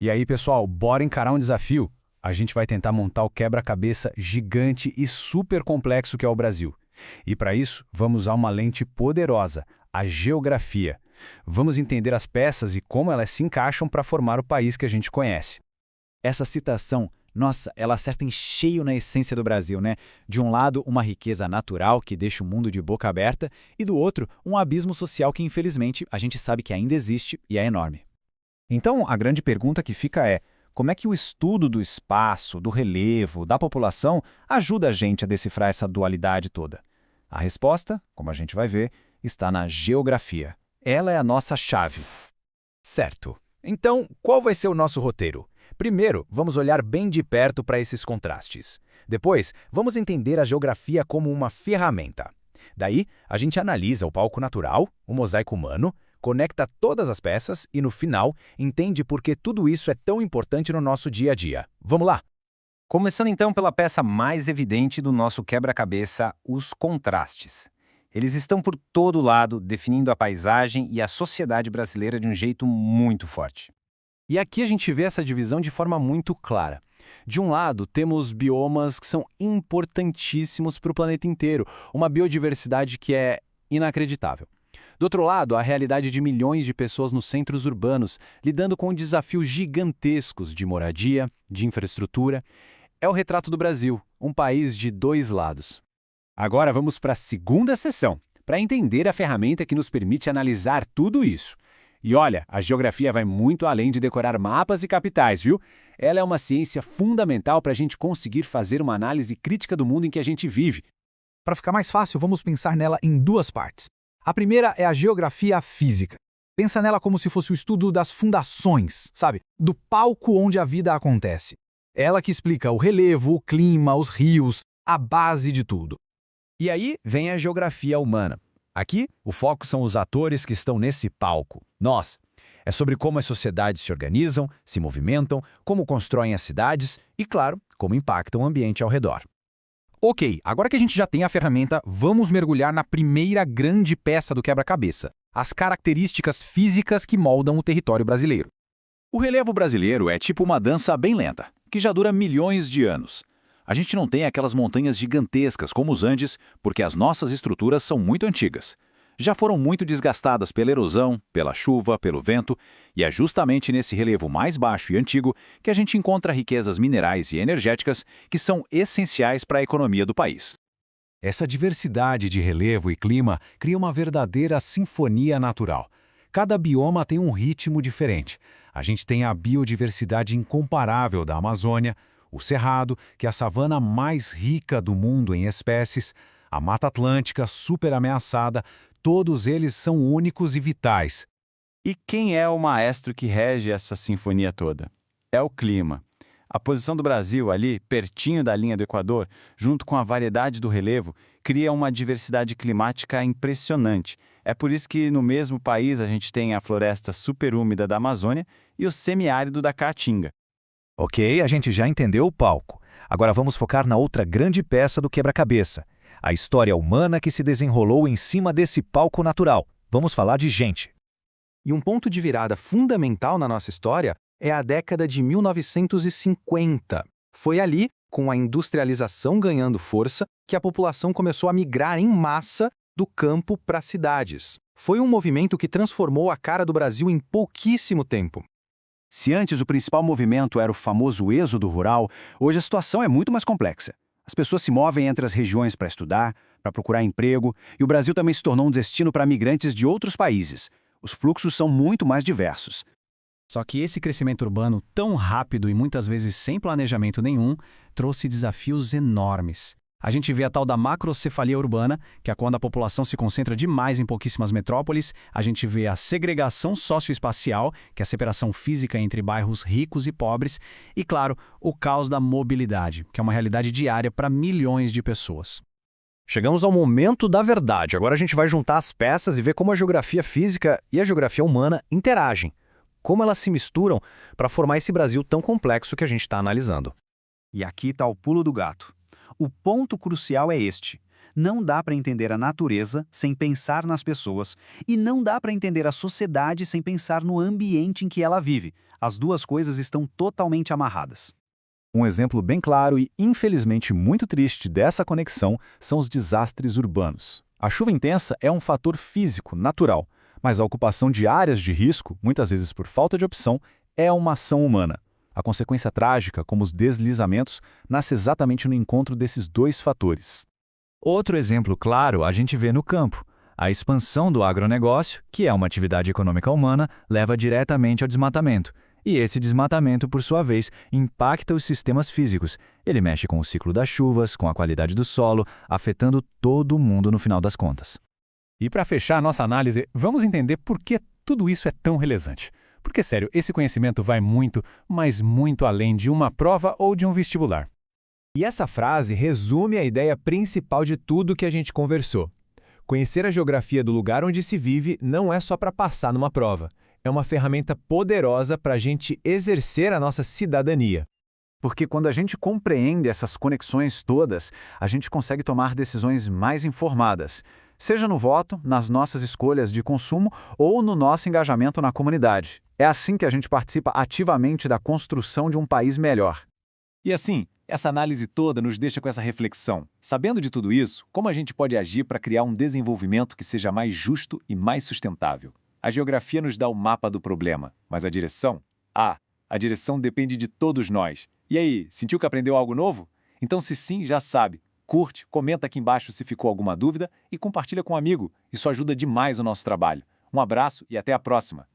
E aí, pessoal, bora encarar um desafio? A gente vai tentar montar o quebra-cabeça gigante e super complexo que é o Brasil. E para isso, vamos usar uma lente poderosa, a geografia. Vamos entender as peças e como elas se encaixam para formar o país que a gente conhece. Essa citação, nossa, ela acerta em cheio na essência do Brasil, né? De um lado, uma riqueza natural que deixa o mundo de boca aberta, e do outro, um abismo social que, infelizmente, a gente sabe que ainda existe e é enorme. Então, a grande pergunta que fica é: como é que o estudo do espaço, do relevo, da população ajuda a gente a decifrar essa dualidade toda? A resposta, como a gente vai ver, está na geografia. Ela é a nossa chave. Certo. Então, qual vai ser o nosso roteiro? Primeiro, vamos olhar bem de perto para esses contrastes. Depois, vamos entender a geografia como uma ferramenta. Daí, a gente analisa o palco natural, o mosaico humano, conecta todas as peças e, no final, entende por que tudo isso é tão importante no nosso dia a dia. Vamos lá? Começando então pela peça mais evidente do nosso quebra-cabeça, os contrastes. Eles estão por todo lado, definindo a paisagem e a sociedade brasileira de um jeito muito forte. E aqui a gente vê essa divisão de forma muito clara. De um lado, temos biomas que são importantíssimos para o planeta inteiro, uma biodiversidade que é inacreditável. Do outro lado, a realidade de milhões de pessoas nos centros urbanos, lidando com desafios gigantescos de moradia, de infraestrutura. É o retrato do Brasil, um país de dois lados. Agora vamos para a segunda sessão, para entender a ferramenta que nos permite analisar tudo isso. E olha, a geografia vai muito além de decorar mapas e capitais, viu? Ela é uma ciência fundamental para a gente conseguir fazer uma análise crítica do mundo em que a gente vive. Para ficar mais fácil, vamos pensar nela em duas partes. A primeira é a geografia física. Pensa nela como se fosse o estudo das fundações, sabe? Do palco onde a vida acontece. Ela que explica o relevo, o clima, os rios, a base de tudo. E aí vem a geografia humana. Aqui, o foco são os atores que estão nesse palco, nós. É sobre como as sociedades se organizam, se movimentam, como constroem as cidades e, claro, como impactam o ambiente ao redor. Ok, agora que a gente já tem a ferramenta, vamos mergulhar na primeira grande peça do quebra-cabeça, as características físicas que moldam o território brasileiro. O relevo brasileiro é tipo uma dança bem lenta, que já dura milhões de anos. A gente não tem aquelas montanhas gigantescas como os Andes, porque as nossas estruturas são muito antigas. Já foram muito desgastadas pela erosão, pela chuva, pelo vento, e é justamente nesse relevo mais baixo e antigo que a gente encontra riquezas minerais e energéticas que são essenciais para a economia do país. Essa diversidade de relevo e clima cria uma verdadeira sinfonia natural. Cada bioma tem um ritmo diferente. A gente tem a biodiversidade incomparável da Amazônia, o Cerrado, que é a savana mais rica do mundo em espécies, a Mata Atlântica super ameaçada, todos eles são únicos e vitais. E quem é o maestro que rege essa sinfonia toda? É o clima. A posição do Brasil ali, pertinho da linha do Equador, junto com a variedade do relevo, cria uma diversidade climática impressionante. É por isso que no mesmo país a gente tem a floresta superúmida da Amazônia e o semiárido da Caatinga. Ok, a gente já entendeu o palco. Agora vamos focar na outra grande peça do quebra-cabeça. A história humana que se desenrolou em cima desse palco natural. Vamos falar de gente. E um ponto de virada fundamental na nossa história é a década de 1950. Foi ali, com a industrialização ganhando força, que a população começou a migrar em massa do campo para as cidades. Foi um movimento que transformou a cara do Brasil em pouquíssimo tempo. Se antes o principal movimento era o famoso êxodo rural, hoje a situação é muito mais complexa. As pessoas se movem entre as regiões para estudar, para procurar emprego, e o Brasil também se tornou um destino para migrantes de outros países. Os fluxos são muito mais diversos. Só que esse crescimento urbano tão rápido e muitas vezes sem planejamento nenhum trouxe desafios enormes. A gente vê a tal da macrocefalia urbana, que é quando a população se concentra demais em pouquíssimas metrópoles. A gente vê a segregação socioespacial, que é a separação física entre bairros ricos e pobres. E, claro, o caos da mobilidade, que é uma realidade diária para milhões de pessoas. Chegamos ao momento da verdade. Agora a gente vai juntar as peças e ver como a geografia física e a geografia humana interagem. Como elas se misturam para formar esse Brasil tão complexo que a gente está analisando. E aqui está o pulo do gato. O ponto crucial é este. Não dá para entender a natureza sem pensar nas pessoas e não dá para entender a sociedade sem pensar no ambiente em que ela vive, As duas coisas estão totalmente amarradas. Um exemplo bem claro e, infelizmente, muito triste dessa conexão são os desastres urbanos. A chuva intensa é um fator físico, natural, mas a ocupação de áreas de risco, muitas vezes por falta de opção, é uma ação humana. A consequência trágica, como os deslizamentos, nasce exatamente no encontro desses dois fatores. Outro exemplo claro a gente vê no campo. A expansão do agronegócio, que é uma atividade econômica humana, leva diretamente ao desmatamento. E esse desmatamento, por sua vez, impacta os sistemas físicos. Ele mexe com o ciclo das chuvas, com a qualidade do solo, afetando todo mundo no final das contas. E para fechar a nossa análise, vamos entender por que tudo isso é tão relevante. Porque, sério, esse conhecimento vai muito, mas muito além de uma prova ou de um vestibular. E essa frase resume a ideia principal de tudo que a gente conversou. Conhecer a geografia do lugar onde se vive não é só para passar numa prova. É uma ferramenta poderosa para a gente exercer a nossa cidadania. Porque quando a gente compreende essas conexões todas, a gente consegue tomar decisões mais informadas, seja no voto, nas nossas escolhas de consumo ou no nosso engajamento na comunidade. É assim que a gente participa ativamente da construção de um país melhor. E assim, essa análise toda nos deixa com essa reflexão. Sabendo de tudo isso, como a gente pode agir para criar um desenvolvimento que seja mais justo e mais sustentável? A geografia nos dá o mapa do problema, mas a direção? A direção depende de todos nós. E aí, sentiu que aprendeu algo novo? Então, se sim, já sabe. Curte, comenta aqui embaixo se ficou alguma dúvida e compartilha com um amigo. Isso ajuda demais o nosso trabalho. Um abraço e até a próxima!